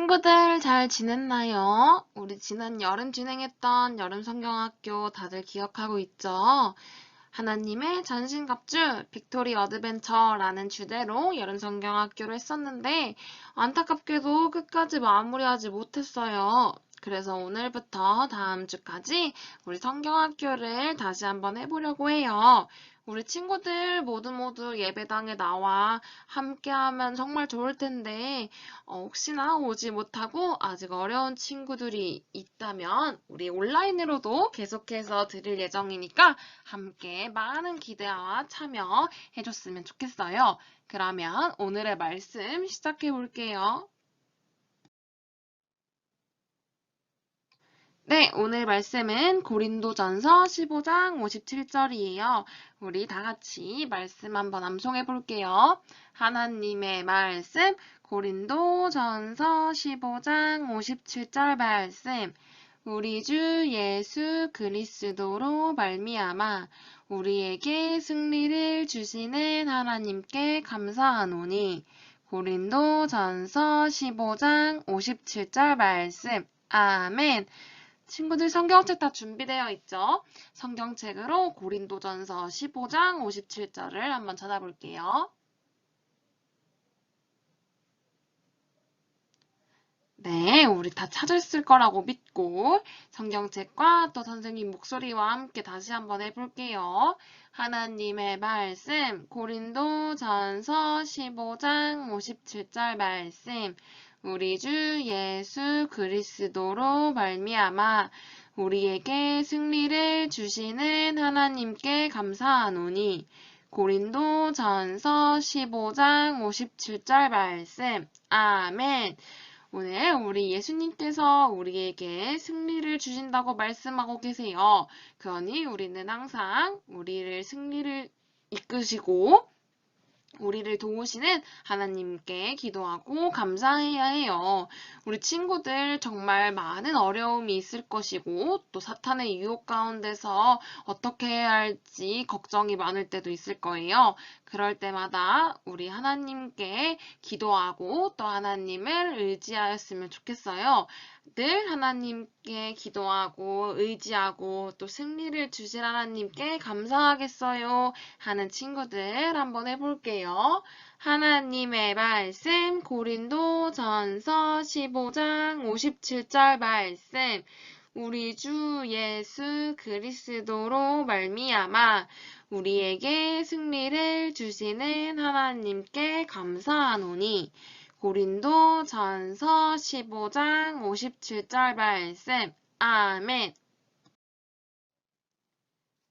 친구들 잘 지냈나요? 우리 지난 여름 진행했던 여름 성경학교 다들 기억하고 있죠? 하나님의 전신갑주 빅토리 어드벤처라는 주제로 여름 성경학교를 했었는데 안타깝게도 끝까지 마무리하지 못했어요. 그래서 오늘부터 다음 주까지 우리 성경학교를 다시 한번 해보려고 해요. 우리 친구들 모두 예배당에 나와 함께하면 정말 좋을 텐데, 혹시나 오지 못하고 아직 어려운 친구들이 있다면 우리 온라인으로도 계속해서 드릴 예정이니까 함께 많은 기대와 참여해줬으면 좋겠어요. 그러면 오늘의 말씀 시작해 볼게요. 네, 오늘 말씀은 고린도전서 15장 57절이에요. 우리 다 같이 말씀 한번 암송해 볼게요. 하나님의 말씀, 고린도전서 15장 57절 말씀. 우리 주 예수 그리스도로 말미암아 우리에게 승리를 주시는 하나님께 감사하노니. 고린도전서 15장 57절 말씀. 아멘. 친구들 성경책 다 준비되어 있죠? 성경책으로 고린도전서 15장 57절을 한번 찾아볼게요. 네, 우리 다 찾았을 거라고 믿고 성경책과 또 선생님 목소리와 함께 다시 한번 해볼게요. 하나님의 말씀, 고린도전서 15장 57절 말씀. 우리 주 예수 그리스도로 말미암아 우리에게 승리를 주시는 하나님께 감사하노니. 고린도전서 15장 57절 말씀. 아멘. 오늘 우리 예수님께서 우리에게 승리를 주신다고 말씀하고 계세요. 그러니 우리는 항상 우리를 승리를 이끄시고 우리를 도우시는 하나님께 기도하고 감사해야 해요. 우리 친구들 정말 많은 어려움이 있을 것이고 또 사탄의 유혹 가운데서 어떻게 해야 할지 걱정이 많을 때도 있을 거예요. 그럴 때마다 우리 하나님께 기도하고 또 하나님을 의지하였으면 좋겠어요. 늘 하나님께 기도하고 의지하고 또 승리를 주실 하나님께 감사하겠어요 하는 친구들 한번 해볼게요. 하나님의 말씀 고린도전서 15장 57절 말씀. 우리 주 예수 그리스도로 말미암아 우리에게 승리를 주시는 하나님께 감사하노니. 고린도전서 15장 57절 말씀. 아멘.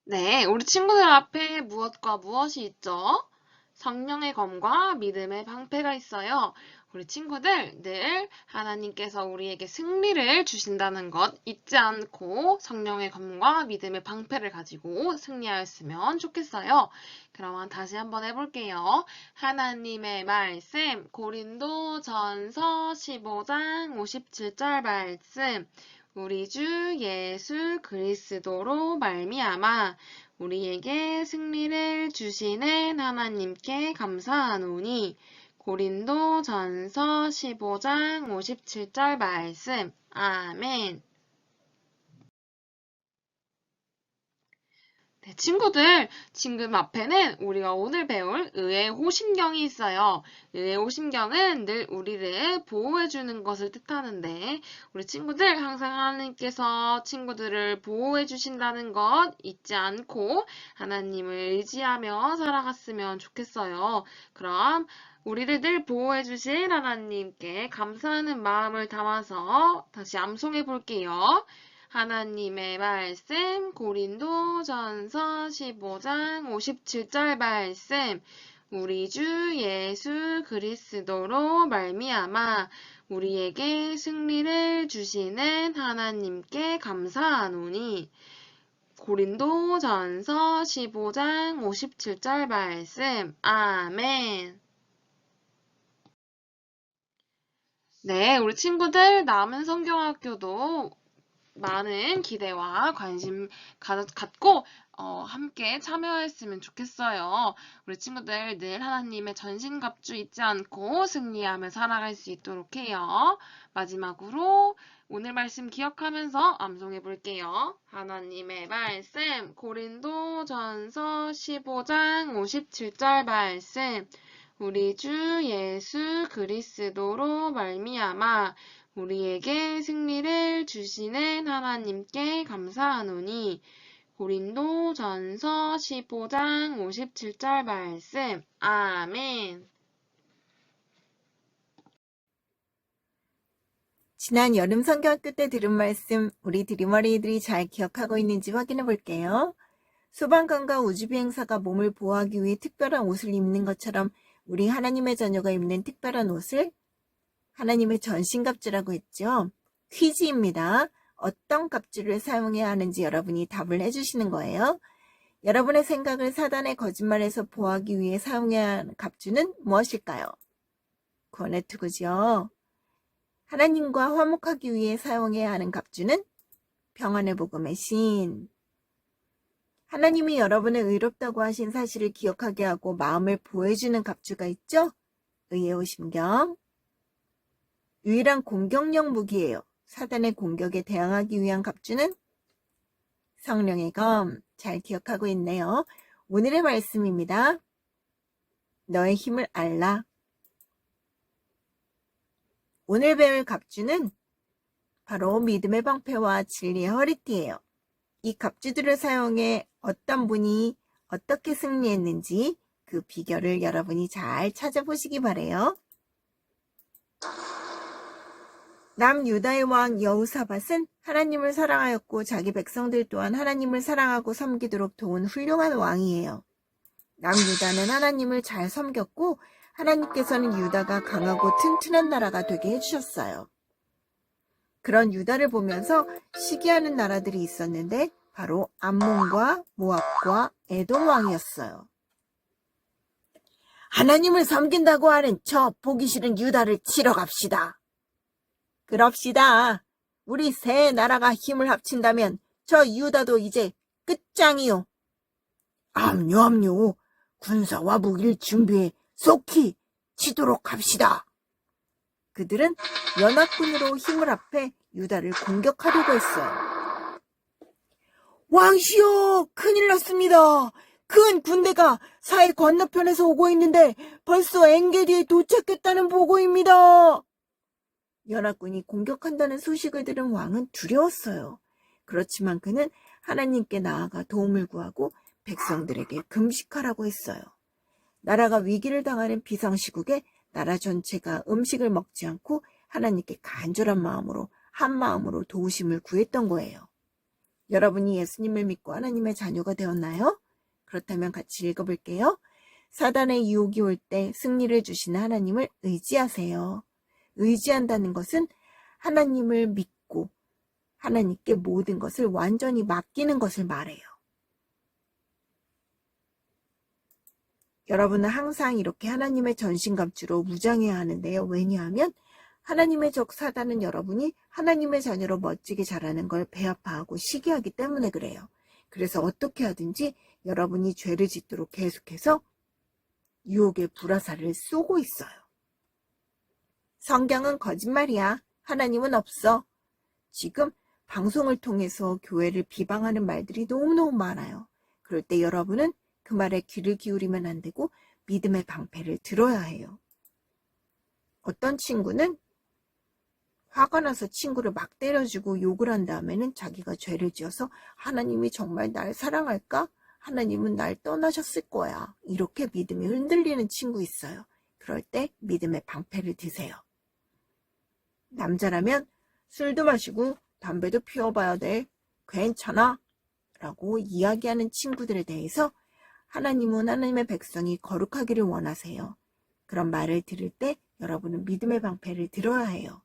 네, 우리 친구들 앞에 무엇과 무엇이 있죠? 성령의 검과 믿음의 방패가 있어요. 우리 친구들 늘 하나님께서 우리에게 승리를 주신다는 것 잊지 않고 성령의 검과 믿음의 방패를 가지고 승리하였으면 좋겠어요. 그러면 다시 한번 해볼게요. 하나님의 말씀 고린도전서 15장 57절 말씀. 우리 주 예수 그리스도로 말미암아 우리에게 승리를 주시는 하나님께 감사하노니. 고린도전서 15장 57절 말씀. 아멘. 네, 친구들, 지금 앞에는 우리가 오늘 배울 의의 호심경이 있어요. 의의 호심경은 늘 우리를 보호해주는 것을 뜻하는데, 우리 친구들 항상 하나님께서 친구들을 보호해주신다는 것 잊지 않고 하나님을 의지하며 살아갔으면 좋겠어요. 그럼 우리를 늘 보호해주신 하나님께 감사하는 마음을 담아서 다시 암송해 볼게요. 하나님의 말씀 고린도전서 15장 57절 말씀. 우리 주 예수 그리스도로 말미암아 우리에게 승리를 주시는 하나님께 감사하노니. 고린도전서 15장 57절 말씀. 아멘. 네, 우리 친구들 남은 성경학교도 많은 기대와 관심 갖고 함께 참여했으면 좋겠어요. 우리 친구들 늘 하나님의 전신갑주 잊지 않고 승리하며 살아갈 수 있도록 해요. 마지막으로 오늘 말씀 기억하면서 암송해 볼게요. 하나님의 말씀 고린도전서 15장 57절 말씀. 우리 주 예수 그리스도로 말미암아 우리에게 승리를 주시는 하나님께 감사하노니. 고린도전서 15장 57절 말씀. 아멘. 지난 여름 성경학교 때 들은 말씀 우리 드림어린이들이 잘 기억하고 있는지 확인해 볼게요. 소방관과 우주비행사가 몸을 보호하기 위해 특별한 옷을 입는 것처럼 우리 하나님의 자녀가 입는 특별한 옷을 하나님의 전신갑주라고 했죠. 퀴즈입니다. 어떤 갑주를 사용해야 하는지 여러분이 답을 해주시는 거예요. 여러분의 생각을 사단의 거짓말에서 보호하기 위해 사용해야 하는 갑주는 무엇일까요? 구원의 투구죠. 하나님과 화목하기 위해 사용해야 하는 갑주는 평안의 복음의 신. 하나님이 여러분을 의롭다고 하신 사실을 기억하게 하고 마음을 보호해주는 갑주가 있죠? 의의 오심경. 유일한 공격력 무기예요. 사단의 공격에 대항하기 위한 갑주는 성령의 검. 잘 기억하고 있네요. 오늘의 말씀입니다. 너의 힘을 알라. 오늘 배울 갑주는 바로 믿음의 방패와 진리의 허리띠예요. 이 갑주들을 사용해 어떤 분이 어떻게 승리했는지 그 비결을 여러분이 잘 찾아보시기 바래요. 남유다의 왕 여호사밧은 하나님을 사랑하였고 자기 백성들 또한 하나님을 사랑하고 섬기도록 도운 훌륭한 왕이에요. 남유다는 하나님을 잘 섬겼고 하나님께서는 유다가 강하고 튼튼한 나라가 되게 해주셨어요. 그런 유다를 보면서 시기하는 나라들이 있었는데 바로 암몬과 모압과 에돔 왕이었어요. 하나님을 섬긴다고 하는 저 보기 싫은 유다를 치러 갑시다. 그럽시다. 우리 세 나라가 힘을 합친다면 저 유다도 이제 끝장이요. 압류. 군사와 무기를 준비해 속히 치도록 합시다. 그들은 연합군으로 힘을 합해 유다를 공격하려고 했어요. 왕시여, 큰일 났습니다. 큰 군대가 사해 건너편에서 오고 있는데 벌써 엔게디에 도착했다는 보고입니다. 연합군이 공격한다는 소식을 들은 왕은 두려웠어요. 그렇지만 그는 하나님께 나아가 도움을 구하고 백성들에게 금식하라고 했어요. 나라가 위기를 당하는 비상시국에 나라 전체가 음식을 먹지 않고 하나님께 간절한 마음으로 한 마음으로 도우심을 구했던 거예요. 여러분이 예수님을 믿고 하나님의 자녀가 되었나요? 그렇다면 같이 읽어볼게요. 사단의 유혹이 올 때 승리를 주시는 하나님을 의지하세요. 의지한다는 것은 하나님을 믿고 하나님께 모든 것을 완전히 맡기는 것을 말해요. 여러분은 항상 이렇게 하나님의 전신갑주로 무장해야 하는데요. 왜냐하면 하나님의 적 사단은 여러분이 하나님의 자녀로 멋지게 자라는 걸 배아파하고 시기하기 때문에 그래요. 그래서 어떻게 하든지 여러분이 죄를 짓도록 계속해서 유혹의 불화살을 쏘고 있어요. 성경은 거짓말이야. 하나님은 없어. 지금 방송을 통해서 교회를 비방하는 말들이 너무너무 많아요. 그럴 때 여러분은 그 말에 귀를 기울이면 안 되고 믿음의 방패를 들어야 해요. 어떤 친구는 화가 나서 친구를 막 때려주고 욕을 한 다음에는 자기가 죄를 지어서 하나님이 정말 날 사랑할까? 하나님은 날 떠나셨을 거야. 이렇게 믿음이 흔들리는 친구 있어요. 그럴 때 믿음의 방패를 드세요. 남자라면 술도 마시고 담배도 피워봐야 돼. 괜찮아. 라고 이야기하는 친구들에 대해서 하나님은 하나님의 백성이 거룩하기를 원하세요. 그런 말을 들을 때 여러분은 믿음의 방패를 들어야 해요.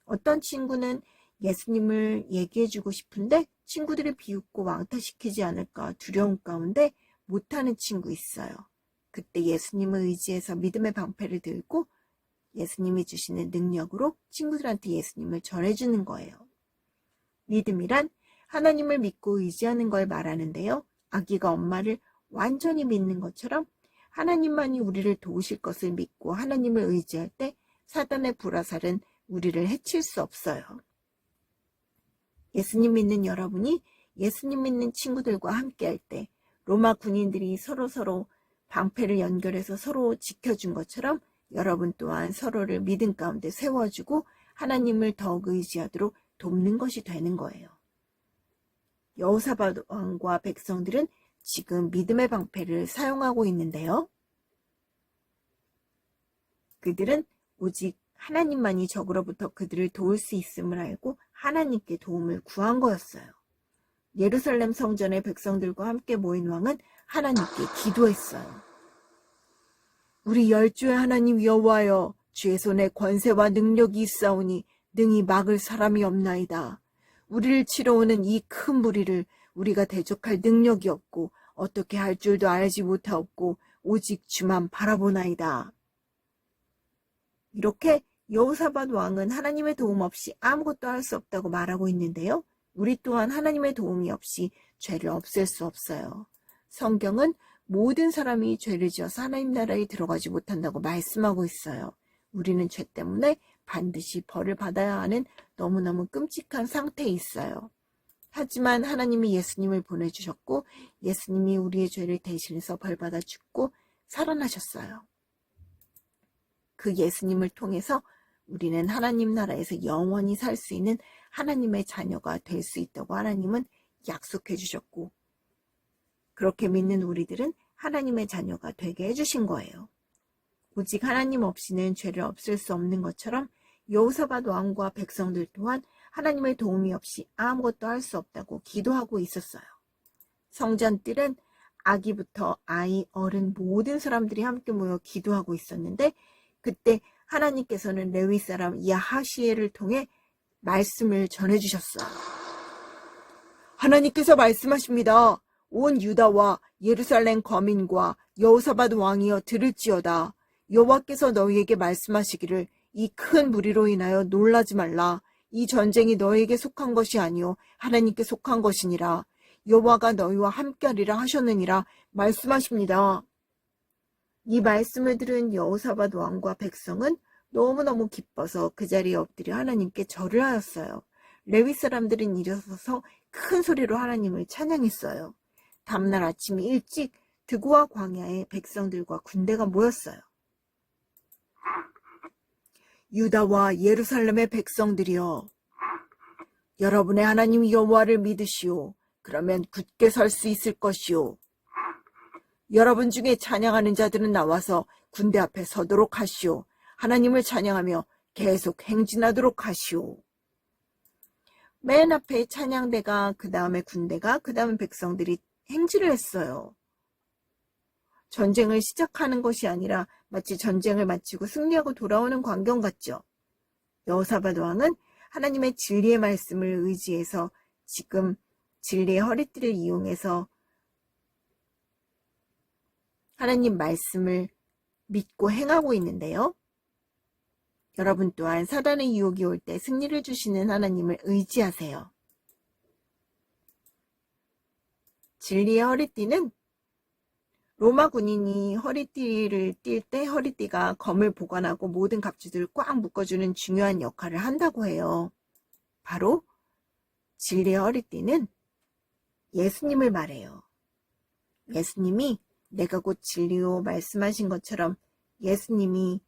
어떤 친구는 예수님을 얘기해주고 싶은데 친구들이 비웃고 왕따시키지 않을까 두려움 가운데 못하는 친구 있어요. 그때 예수님을 의지해서 믿음의 방패를 들고 예수님이 주시는 능력으로 친구들한테 예수님을 전해주는 거예요. 믿음이란 하나님을 믿고 의지하는 걸 말하는데요. 아기가 엄마를 완전히 믿는 것처럼 하나님만이 우리를 도우실 것을 믿고 하나님을 의지할 때 사단의 불화살은 우리를 해칠 수 없어요. 예수님 믿는 여러분이 예수님 믿는 친구들과 함께할 때 로마 군인들이 서로 방패를 연결해서 서로 지켜준 것처럼 여러분 또한 서로를 믿음 가운데 세워주고 하나님을 더욱 의지하도록 돕는 것이 되는 거예요. 여호사밧 왕과 백성들은 지금 믿음의 방패를 사용하고 있는데요. 그들은 오직 하나님만이 적으로부터 그들을 도울 수 있음을 알고 하나님께 도움을 구한 거였어요. 예루살렘 성전의 백성들과 함께 모인 왕은 하나님께 기도했어요. 우리 열주의 하나님 여호와여, 주의 손에 권세와 능력이 있사오니 능히 막을 사람이 없나이다. 우리를 치러오는 이 큰 무리를 우리가 대적할 능력이 없고 어떻게 할 줄도 알지 못하옵고 오직 주만 바라보나이다. 이렇게 여호사밧 왕은 하나님의 도움 없이 아무것도 할 수 없다고 말하고 있는데요. 우리 또한 하나님의 도움이 없이 죄를 없앨 수 없어요. 성경은 모든 사람이 죄를 지어서 하나님 나라에 들어가지 못한다고 말씀하고 있어요. 우리는 죄 때문에 반드시 벌을 받아야 하는 너무너무 끔찍한 상태에 있어요. 하지만 하나님이 예수님을 보내주셨고 예수님이 우리의 죄를 대신해서 벌받아 죽고 살아나셨어요. 그 예수님을 통해서 우리는 하나님 나라에서 영원히 살 수 있는 하나님의 자녀가 될 수 있다고 하나님은 약속해 주셨고 그렇게 믿는 우리들은 하나님의 자녀가 되게 해주신 거예요. 오직 하나님 없이는 죄를 없앨 수 없는 것처럼 여호사밧 왕과 백성들 또한 하나님의 도움이 없이 아무것도 할 수 없다고 기도하고 있었어요. 성전뜰은 아기부터 아이, 어른 모든 사람들이 함께 모여 기도하고 있었는데 그때 하나님께서는 레위 사람 야하시엘을 통해 말씀을 전해주셨어요. 하나님께서 말씀하십니다. 온 유다와 예루살렘 거민과 여호사밧 왕이여 들을지어다. 여호와께서 너희에게 말씀하시기를 이 큰 무리로 인하여 놀라지 말라. 이 전쟁이 너희에게 속한 것이 아니요 하나님께 속한 것이니라. 여호와가 너희와 함께하리라 하셨느니라 말씀하십니다. 이 말씀을 들은 여호사밧 왕과 백성은 너무너무 기뻐서 그 자리에 엎드려 하나님께 절을 하였어요. 레위 사람들은 일어서서 큰 소리로 하나님을 찬양했어요. 다음날 아침 일찍 드고와 광야에 백성들과 군대가 모였어요. 유다와 예루살렘의 백성들이여, 여러분의 하나님 여호와를 믿으시오. 그러면 굳게 설 수 있을 것이오. 여러분 중에 찬양하는 자들은 나와서 군대 앞에 서도록 하시오. 하나님을 찬양하며 계속 행진하도록 하시오. 맨 앞에 찬양대가, 그 다음에 군대가, 그 다음에 백성들이 행진을 했어요. 전쟁을 시작하는 것이 아니라 마치 전쟁을 마치고 승리하고 돌아오는 광경 같죠. 여호사밧 왕은 하나님의 진리의 말씀을 의지해서 지금 진리의 허리띠를 이용해서 하나님 말씀을 믿고 행하고 있는데요. 여러분 또한 사단의 유혹이 올 때 승리를 주시는 하나님을 의지하세요. 진리의 허리띠는 로마 군인이 허리띠를 띌 때 허리띠가 검을 보관하고 모든 갑주들을 꽉 묶어주는 중요한 역할을 한다고 해요. 바로 진리의 허리띠는 예수님을 말해요. 예수님이 내가 곧 진리요 말씀하신 것처럼 예수님이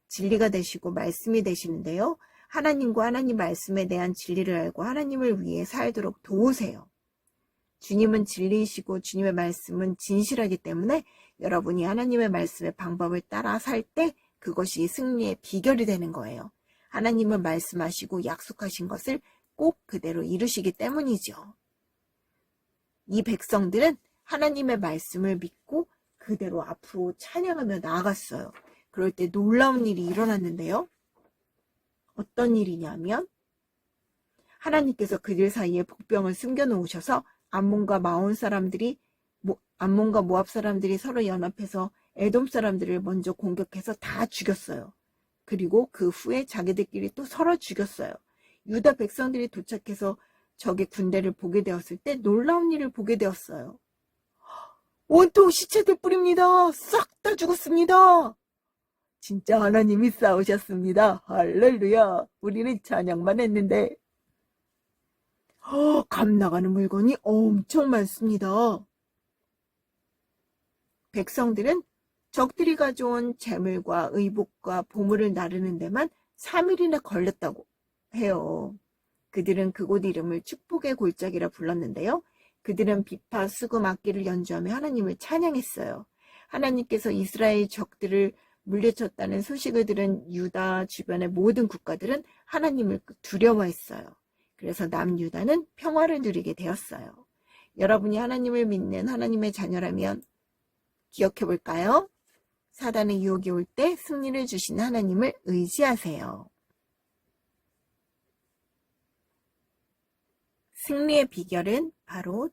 진리가 되시고 말씀이 되시는데요. 하나님과 하나님 말씀에 대한 진리를 알고 하나님을 위해 살도록 도우세요. 주님은 진리이시고 주님의 말씀은 진실하기 때문에 여러분이 하나님의 말씀의 방법을 따라 살 때 그것이 승리의 비결이 되는 거예요. 하나님은 말씀하시고 약속하신 것을 꼭 그대로 이루시기 때문이죠. 이 백성들은 하나님의 말씀을 믿고 그대로 앞으로 찬양하며 나아갔어요. 그럴 때 놀라운 일이 일어났는데요. 어떤 일이냐면 하나님께서 그들 사이에 복병을 숨겨놓으셔서 암몬과 모압 사람들이 서로 연합해서 에돔 사람들을 먼저 공격해서 다 죽였어요. 그리고 그 후에 자기들끼리 또 서로 죽였어요. 유다 백성들이 도착해서 적의 군대를 보게 되었을 때 놀라운 일을 보게 되었어요. 온통 시체들 뿐입니다. 싹 다 죽었습니다. 진짜 하나님이 싸우셨습니다. 할렐루야. 우리는 찬양만 했는데 값 나가는 물건이 엄청 많습니다. 백성들은 적들이 가져온 재물과 의복과 보물을 나르는 데만 3일이나 걸렸다고 해요. 그들은 그곳 이름을 축복의 골짜기라 불렀는데요. 그들은 비파, 수금, 악기를 연주하며 하나님을 찬양했어요. 하나님께서 이스라엘 적들을 물리쳤다는 소식을 들은 유다 주변의 모든 국가들은 하나님을 두려워했어요. 그래서 남유다는 평화를 누리게 되었어요. 여러분이 하나님을 믿는 하나님의 자녀라면 기억해 볼까요? 사단의 유혹이 올 때 승리를 주시는 하나님을 의지하세요. 승리의 비결은 바로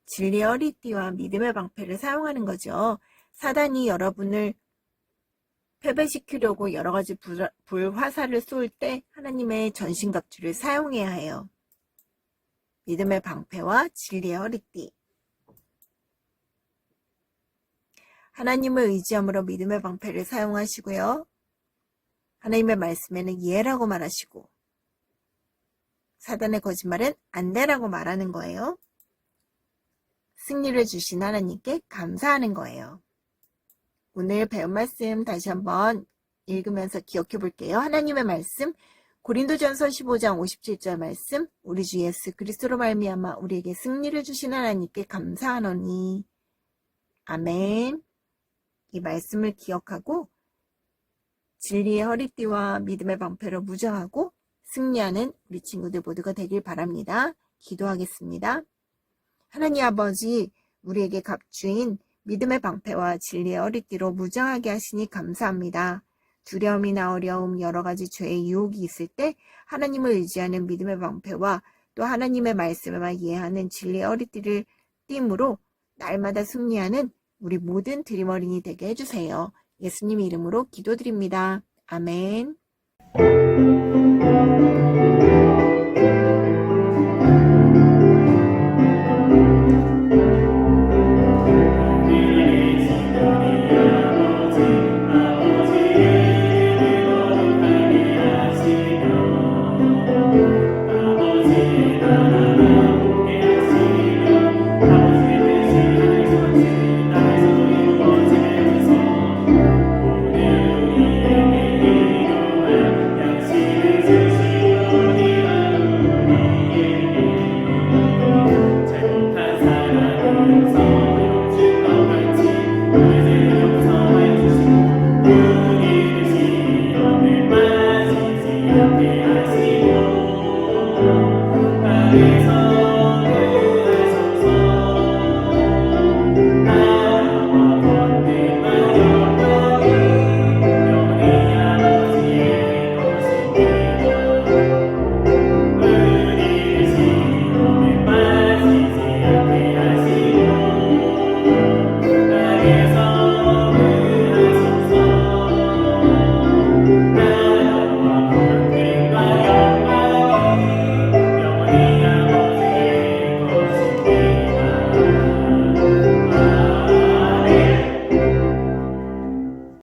진리의 허리띠와 믿음의 방패를 사용하는 거죠. 사단이 여러분을 패배시키려고 여러 가지 불화살을 쏠 때 하나님의 전신갑주를 사용해야 해요. 믿음의 방패와 진리의 허리띠. 하나님을 의지함으로 믿음의 방패를 사용하시고요. 하나님의 말씀에는 예라고 말하시고 사단의 거짓말은 안 되라고 말하는 거예요. 승리를 주신 하나님께 감사하는 거예요. 오늘 배운 말씀 다시 한번 읽으면서 기억해 볼게요. 하나님의 말씀 고린도전서 15장 57절 말씀 우리 주 예수 그리스도로 말미암아 우리에게 승리를 주신 하나님께 감사하노니 아멘. 이 말씀을 기억하고 진리의 허리띠와 믿음의 방패로 무장하고 승리하는 우리 친구들 모두가 되길 바랍니다. 기도하겠습니다. 하나님 아버지, 우리에게 갑주인 믿음의 방패와 진리의 허리띠로 무장하게 하시니 감사합니다. 두려움이나 어려움, 여러 가지 죄의 유혹이 있을 때 하나님을 의지하는 믿음의 방패와 또 하나님의 말씀에만 이해하는 진리의 허리띠를 띠므로 날마다 승리하는 우리 모든 드림 어린이 되게 해주세요. 예수님 이름으로 기도드립니다. 아멘.